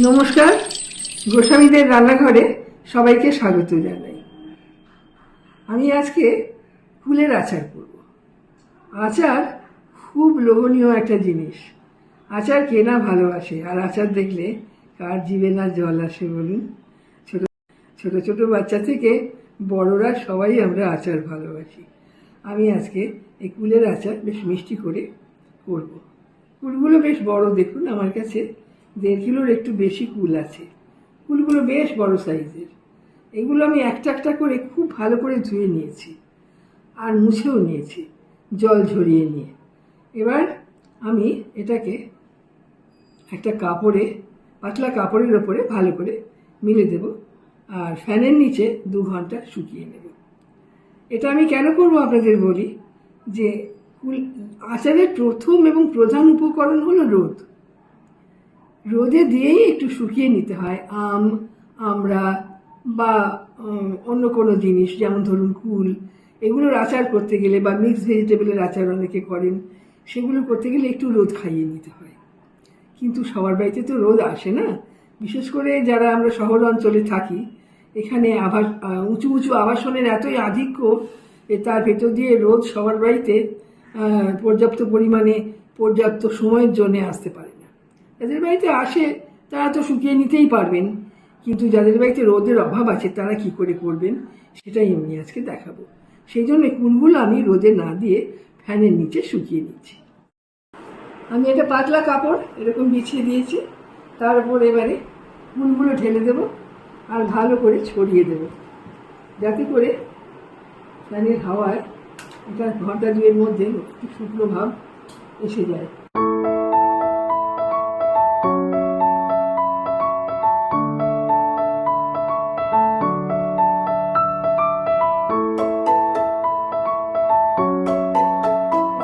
নমস্কার, গোস্বামীদের রান্নাঘরে সবাইকে স্বাগত জানাই। আমি আজকে কুলের আচার করব। আচার খুব লোভনীয় একটা জিনিস। আচার কে না ভালোবাসে, আর আচার দেখলে কার জিভে না জল আসে বলুন। ছোট ছোট ছোট বাচ্চা থেকে বড়রা সবাই আমরা আচার ভালোবাসি। আমি আজকে এই কুলের আচার বেশ মিষ্টি করে করব। কুলগুলো বেশ বড়, দেখুন আমার কাছে 1.5 কিলোর একটু বেশি কুল আছে। কুলগুলো বেশ বড় সাইজের। এগুলো আমি একটা একটা করে খুব ভালো করে ধুয়ে নিয়েছি আর মুছেও নিয়েছি জল ঝরিয়ে নিয়ে। এবার আমি এটাকে একটা কাপড়ে, পাতলা কাপড়ের ওপরে ভালো করে মিলে দেব আর ফ্যানের নিচে 2 ঘন্টা শুকিয়ে নেব। এটা আমি কেন করব আপনাদের বলি, যে আচারের প্রথম এবং প্রধান উপকরণ হলো রোদ। রোদে দিয়েই একটু শুকিয়ে নিতে হয় আম, আমড়া বা অন্য কোনো জিনিস, যেমন ধরুন কুল। এগুলোর আচার করতে গেলে বা মিক্স ভেজিটেবলের আচার অনেকে করেন, সেগুলো করতে গেলে একটু রোদ খাইয়ে নিতে হয়। কিন্তু সবার বাড়িতে তো রোদ আসে না, বিশেষ করে যারা আমরা শহর অঞ্চলে থাকি। এখানে উঁচু উঁচু আবাসনের এতই আধিক্য যে তার ভেতর দিয়ে রোদ সবার বাড়িতে পর্যাপ্ত পরিমাণে পর্যাপ্ত সময়ের জন্য আসতে পারে না। যাদের বাড়িতে আসে তারা তো শুকিয়ে নিতেই পারবেন, কিন্তু যাদের বাড়িতে রোদের অভাব আছে তারা কি করে করবেন সেটাই আমি আজকে দেখাবো। সেই জন্য কুলগুলো আমি রোদে না দিয়ে ফ্যানের নিচে শুকিয়ে নিচ্ছি। আমি একটা পাতলা কাপড় এরকম বিছিয়ে দিয়েছি, তার উপর এবারে কুলগুলো ঢেলে দেব আর ভালো করে ছড়িয়ে দেব, যাতে করে ফ্যানের হাওয়ায় এটা 1-2 ঘন্টার মধ্যে একটু শুকনো ভাব এসে যায়।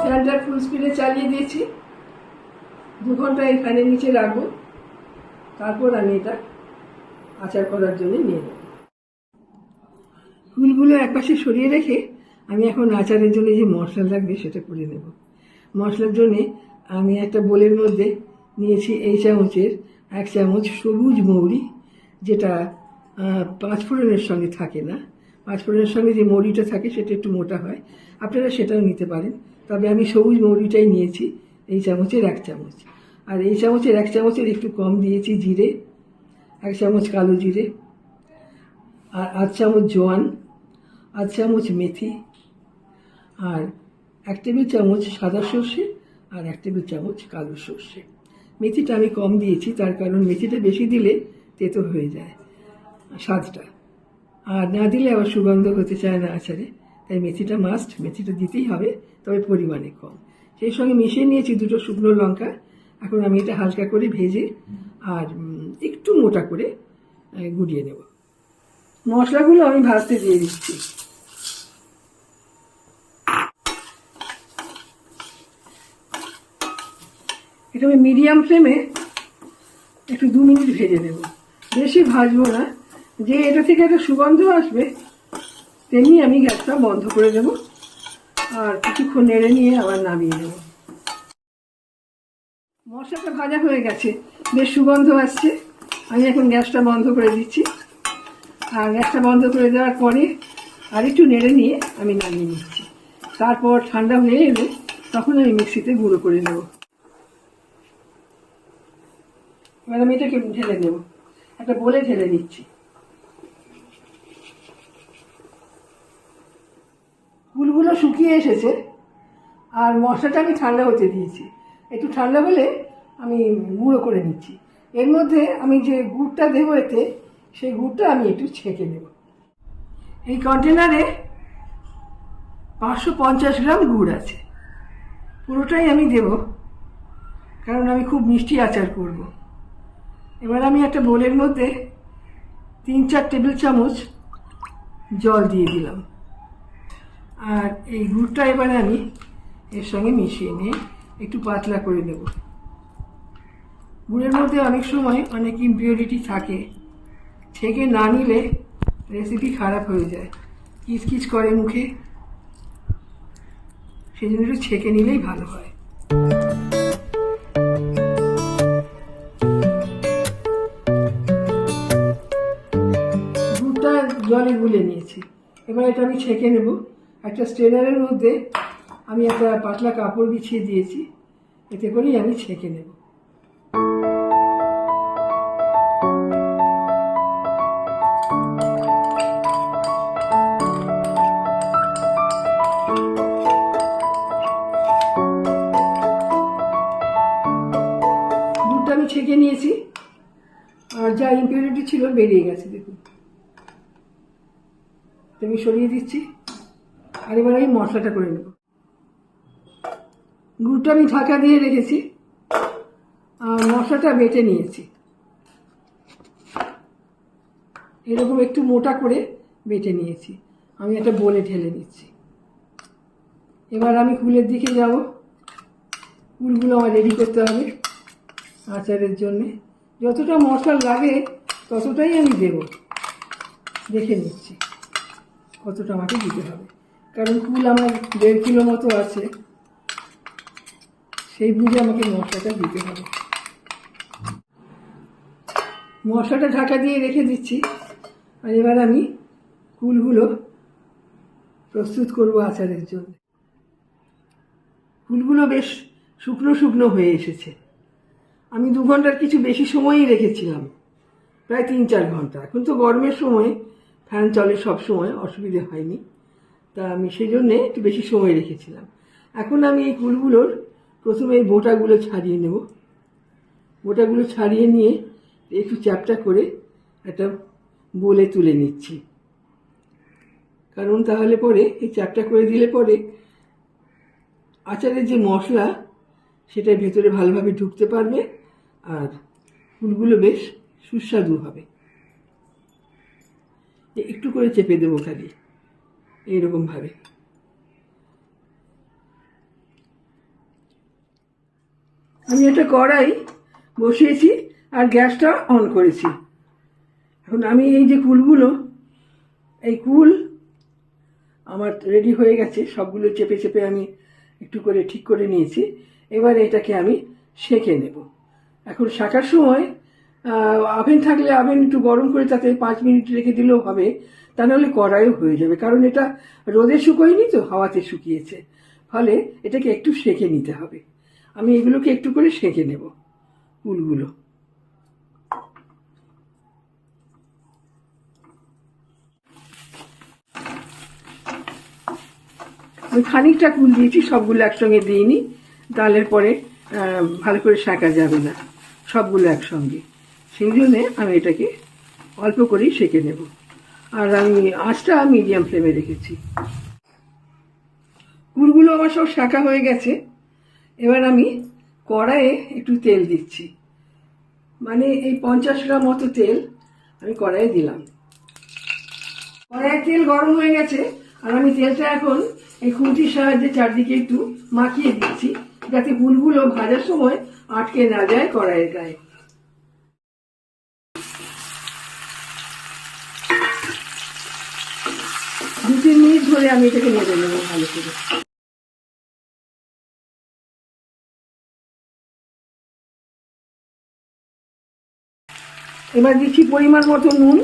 ফ্যানটা ফুল স্পিডে চালিয়ে দিয়েছি। 2 ঘন্টা এই ফ্যানের নিচে রাখবো, তারপর আমি এটা আচার করার জন্য নিয়ে নেব। ফুলগুলো একপাশে সরিয়ে রেখে আমি এখন আচারের জন্য যে মশলা লাগবে সেটা করে নেব। মশলার জন্যে আমি একটা বোলের মধ্যে নিয়েছি এই চামচের 1 চামচ সবুজ মৌরি, যেটা 5 ফোড়নের সঙ্গে থাকে না। 5 ফোড়নের সঙ্গে যে মৌরিটা থাকে সেটা একটু মোটা হয়, আপনারা সেটাও নিতে পারেন। তবে আমি সবুজ মৌরিটাই নিয়েছি, এই চামচের 1 চামচ। আর এই চামচের 1 চামচের একটু কম দিয়েছি জিরে, 1 চামচ কালো জিরে, আর 1 চামচ জোয়ান, 1 চামচ মেথি, আর 1 টেবিল চামচ সাদা সর্ষে আর 1 টেবিল চামচ কালো সর্ষে। মেথিটা আমি কম দিয়েছি, তার কারণ মেথিটা বেশি দিলে তেতো হয়ে যায় স্বাদটা, আর না দিলে আবার সুগন্ধ হতে চায় না আচারে। তাই মেথিটা মাস্ট, মেথিটা দিতেই হবে, তবে পরিমাণে কম। সেই সঙ্গে মিশিয়ে নিয়েছি 2টো শুকনো লঙ্কা। এখন আমি এটা হালকা করে ভেজে আর একটু মোটা করে গুঁড়িয়ে নেব। মশলাগুলো আমি ভাজতে দিয়ে দিচ্ছি। এটা আমি মিডিয়াম ফ্লেমে একটু 2 মিনিট ভেজে নেব, বেশি ভাজবো না। যে এটা থেকে একটা সুগন্ধ আসবে তেমনি আমি গ্যাসটা বন্ধ করে দেব আর কিছুক্ষণ নেড়ে নিয়ে আবার নামিয়ে দেব। মশলাটা ভাজা হয়ে গেছে, বেশ সুগন্ধ আসছে। আমি এখন গ্যাসটা বন্ধ করে দিচ্ছি, আর গ্যাসটা বন্ধ করে দেওয়ার পরে আর একটু নেড়ে নিয়ে আমি নামিয়ে নিচ্ছি। তারপর ঠান্ডা হয়ে এলে তখন আমি মিক্সিতে গুঁড়ো করে নেব। এবার আমি এটাকে ঢেলে নেব, একটা বলে ঢেলে নিচ্ছি। কুলগুলো শুকিয়ে এসেছে আর মশলাটা আমি ঠান্ডা হতে দিয়েছি। একটু ঠান্ডা হলে আমি গুঁড়ো করে নিচ্ছি। এর মধ্যে আমি যে গুড়টা দেবো এতে, সেই গুড়টা আমি একটু ছেঁকে নেব। এই কন্টেনারে 550 গ্রাম গুড় আছে, পুরোটাই আমি দেব, কারণ আমি খুব মিষ্টি আচার করব। এবার আমি একটা বোলের মধ্যে 3-4 টেবিল চামচ জল দিয়ে দিলাম, আর এই গুড়টা এবারে আমি এর সঙ্গে মিশিয়ে নিয়ে একটু পাতলা করে নেব। গুড়ের মধ্যে অনেক সময় অনেক ইমপিউরিটি থাকে, ছেঁকে না নিলে রেসিপি খারাপ হয়ে যায়, কিচকিচ করে মুখে। সেই জন্য একটু ছেঁকে নিলেই ভালো হয়। জলে গুলে নিয়েছি। এবার এটা আমি ছেঁকে নেব। একটা স্ট্রেনারের মধ্যে আমি একটা পাতলা কাপড় বিছিয়ে দিয়েছি, এতে করেই আমি ছেঁকে নেব। দুধটা আমি ছেঁকে নিয়েছি, আর যা ইম্পিউরিটি ছিল বেরিয়ে গেছে, দেখুন। আমি সরিয়ে দিচ্ছি, আর এবার আমি মশলাটা করে নেব। গুড়টা আমি ঢাকা দিয়ে রেখেছি, আর মশলাটা বেটে নিয়েছি। এরকম একটু মোটা করে বেটে নিয়েছি, আমি একটা বোলে ঢেলে নিচ্ছি। এবার আমি কুলের দিকে যাব। কুলগুলো আমার রেডি করতে হবে আচারের জন্যে। যতটা মশলা লাগে ততটাই আমি দেব, দেখে নিচ্ছি কতটা আমাকে দিতে হবে, কারণ কুল আমার 1.5 কিলো মতো আছে, সেই বুঝে আমাকে মশলাটা দিতে হবে। মশলাটা ঢাকা দিয়ে রেখে দিচ্ছি, আর এবার আমি কুলগুলো প্রস্তুত করব আচারের জন্য। কুলগুলো বেশ শুকনো শুকনো হয়ে এসেছে। আমি 2 ঘন্টার কিছু বেশি সময়ই রেখেছিলাম, প্রায় 3-4 ঘন্টা। এখন তো গরমের সময় ফ্যান চলে সব সময়, অসুবিধে হয়নি, তা আমি সেই জন্যে একটু বেশি সময় রেখেছিলাম। এখন আমি এই কুলগুলোর প্রথমে এই বোটাগুলো ছাড়িয়ে নেব। বোটাগুলো ছাড়িয়ে নিয়ে একটু চ্যাপটা করে একটা বোলে তুলে নিচ্ছি, কারণ তাহলে পরে এই চ্যাপটা করে দিলে পরে আচারের যে মশলা সেটা ভেতরে ভালোভাবে ঢুকতে পারবে, আর ফুলগুলো বেশ সুস্বাদু হবে। একটু করে চেপে দেবো খালি, এইরকমভাবে। আমি একটা কড়াই বসিয়েছি আর গ্যাসটা অন করেছি। এখন আমি এই যে কুলগুলো, এই কুল আমার রেডি হয়ে গেছে, সবগুলো চেপে চেপে আমি একটু করে ঠিক করে নিয়েছি। এবার এটাকে আমি সেঁকে নেব। এখন শাকার সময় ওভেন থাকলে ওভেন একটু গরম করে তাতে 5 মিনিট রেখে দিলেও হবে, তা নাহলে কড়াইও হয়ে যাবে, কারণ এটা রোদে শুকোয়নি তো, হাওয়াতে শুকিয়েছে, ফলে এটাকে একটু সেঁকে নিতে হবে। আমি এগুলোকে একটু করে সেঁকে নেব কুলগুলো। আমি খানিকটা কুল দিয়েছি, সবগুলো একসঙ্গে দিইনি, ডালের পরে ভালো করে সেঁকা যাবে না সবগুলো একসঙ্গে, সেই জন্যে আমি এটাকে অল্প করেই সেঁকে নেব। আর আমি আঁচটা মিডিয়াম ফ্লেমে রেখেছি। কুলগুলো আমার সব সেঁকা হয়ে গেছে। এবার আমি কড়াইয়ে একটু তেল দিচ্ছি, মানে এই 50 গ্রাম মতো তেল আমি কড়াইয়ে দিলাম। কড়াইয়ের তেল গরম হয়ে গেছে, আর আমি তেলটা এখন এই খুন্তির সাহায্যে চারদিকে একটু মাখিয়ে দিচ্ছি, যাতে কুলগুলো ভাজার সময় আটকে না যায় কড়াইয়ের গায়ে। দু 3 মিনিট ধরে আমি এটাকে নেড়ে নেব ভালো করে। এবার দিচ্ছি পরিমাণ মতো নুন।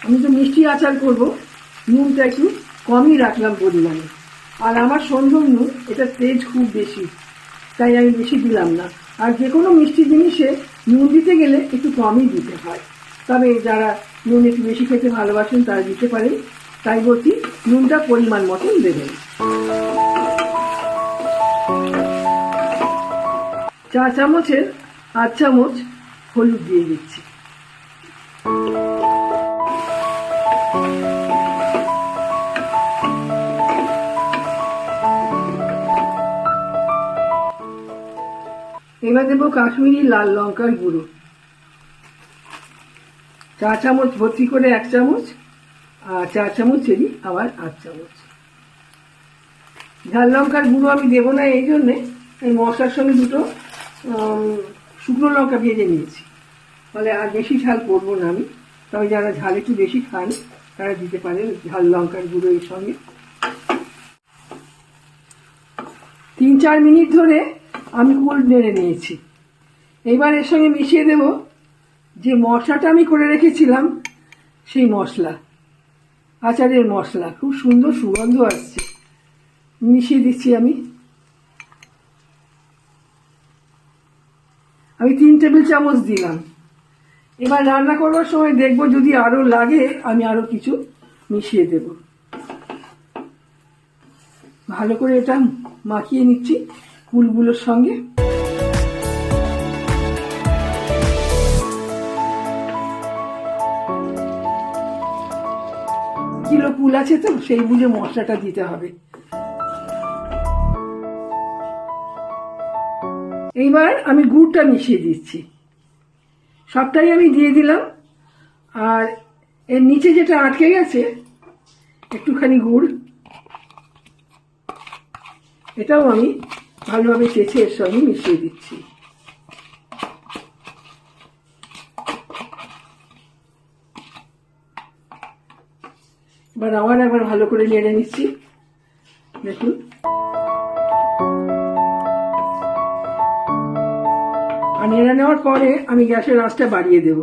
আমি তো মিষ্টি আচার করব, নুনটা একটু কমই রাখলাম পরিমাণে। আর আমার সন্দন নুন, এটা তেজ খুব বেশি, তাই আমি বেশি দিলাম না। আর যে কোনো মিষ্টি জিনিসে নুন দিতে গেলে একটু কমই দিতে হয়, তবে যারা নুন একটু বেশি খেতে ভালোবাসেন তারা দিতে পারেন। তাই বলছি নুনটা পরিমাণ মতন দেবেন। 4 চামচের 8 চামচ হলুদ দিয়ে দিচ্ছি। এবার দেবো কাশ্মীরি লাল লঙ্কার গুঁড়ো, 4 চামচ ভর্তি করে 1 চামচ, আর 4 চামচ চেরি আবার 8 চামচ। ঝাল লঙ্কার গুঁড়ো আমি দেবো না, এই জন্যে এই মশলার সঙ্গে দুটো শুকনো লঙ্কা ভেজে নিয়েছি, ফলে আর বেশি ঝাল করবো না আমি। তবে যারা ঝাল একটু বেশি খান তারা দিতে পারেন ঝাল লঙ্কার গুঁড়ো এর সঙ্গে। 3-4 মিনিট ধরে আমি কুল নেড়ে নিয়েছি। এইবার এর সঙ্গে মিশিয়ে দেব যে মশলাটা আমি করে রেখেছিলাম, সেই মশলা, আচারের মশলা, খুব সুন্দর সুগন্ধ আসছে। মিশিয়ে দিচ্ছি আমি 3 টেবিল চামচ দিলাম। এবার রান্না করবার সময় দেখবো যদি আরও লাগে আমি আরও কিছু মিশিয়ে দেব। ভালো করে এটা মাখিয়ে নিচ্ছি কুলগুলোর সঙ্গে। কিলো কুল আছে তো সেই বুঝে মশলাটা দিতে হবে। এইবার আমি গুড়টা মিশিয়ে দিচ্ছি, সবটাই আমি দিয়ে দিলাম। আর এর নিচে যেটা আটকে গেছে একটুখানি গুড়, এটাও আমি ভালোভাবে চেঁচে এর সঙ্গে মিশিয়ে দিচ্ছি। এবার আবার একবার ভালো করে নেড়ে নিচ্ছি। দেখুন আর নেড়ে নেওয়ার পরে আমি গ্যাসের আঁচটা বাড়িয়ে দেব।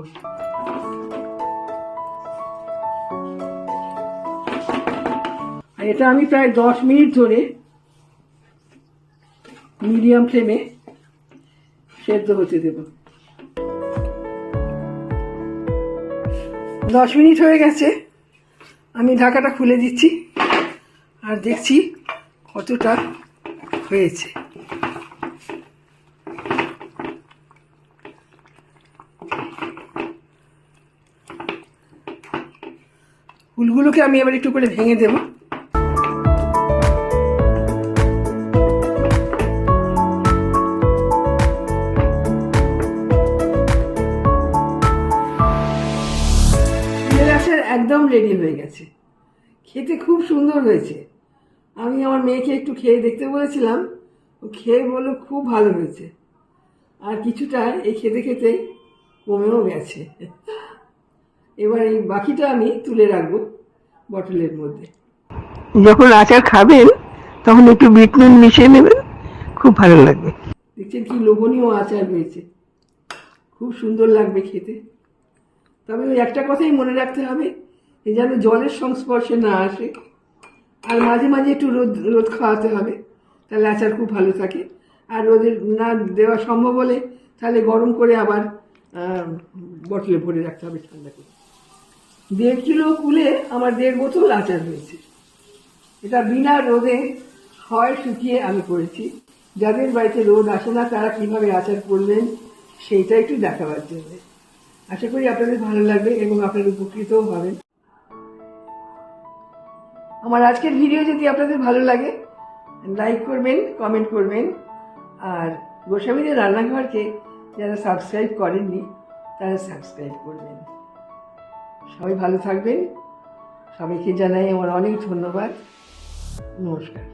আর এটা আমি প্রায় 10 মিনিট ধরে মিডিয়াম ফ্লেমে সেদ্ধ হতে দেব। 10 মিনিট হয়ে গেছে, আমি ঢাকাটা খুলে দিচ্ছি আর দেখছি কতটা হয়েছে। ফুলগুলোকে আমি এবার একটু করে ভেঙে দেব। আচার একদম রেডি হয়ে গেছে, খেতে খুব সুন্দর হয়েছে। আমি আমার মেয়েকে একটু খেয়ে দেখতে বলেছিলাম, ও খেয়ে বললো খুব ভালো হয়েছে। আর কিছুটা এই খেতে খেতে কমেও গেছে। এবার এই বাকিটা আমি তুলে রাখবো বটলের মধ্যে। যখন আচার খাবেন তখন একটু বিট নুন মিশিয়ে নেবেন, খুব ভালো লাগবে। দেখছেন কি লোভনীয় আচার হয়েছে, খুব সুন্দর লাগবে খেতে। তবে ওই একটা কথাই মনে রাখতে হবে, যেন জলের সংস্পর্শে না আসে। আর মাঝে মাঝে একটু রোদ খাওয়াতে হবে, তাহলে আচার খুব ভালো থাকে। আর রোদে না দেওয়া সম্ভব হলে তাহলে গরম করে আবার বটলে ভরে রাখতে হবে ঠান্ডা করে। 1.5 কিলো কুলে আমার 1.5 বোতল আচার হয়েছে। এটা বিনা রোদে হয় শুকিয়ে আমি করেছি। যাদের বাড়িতে রোদ আসে না তারা কিভাবে আচার করবেন সেইটা একটু দেখাবার জন্য। আশা করি আপনাদের ভালো লাগবে এবং আপনারা উপকৃতও হবেন। আমার আজকের ভিডিও যদি আপনাদের ভালো লাগে লাইক করবেন, কমেন্ট করবেন। আর গোস্বামীদের রান্নাঘরকে যারা সাবস্ক্রাইব করেননি তারা সাবস্ক্রাইব করবেন। সবাই ভালো থাকবেন, সবাইকে জানাই আমার অনেক ধন্যবাদ। নমস্কার।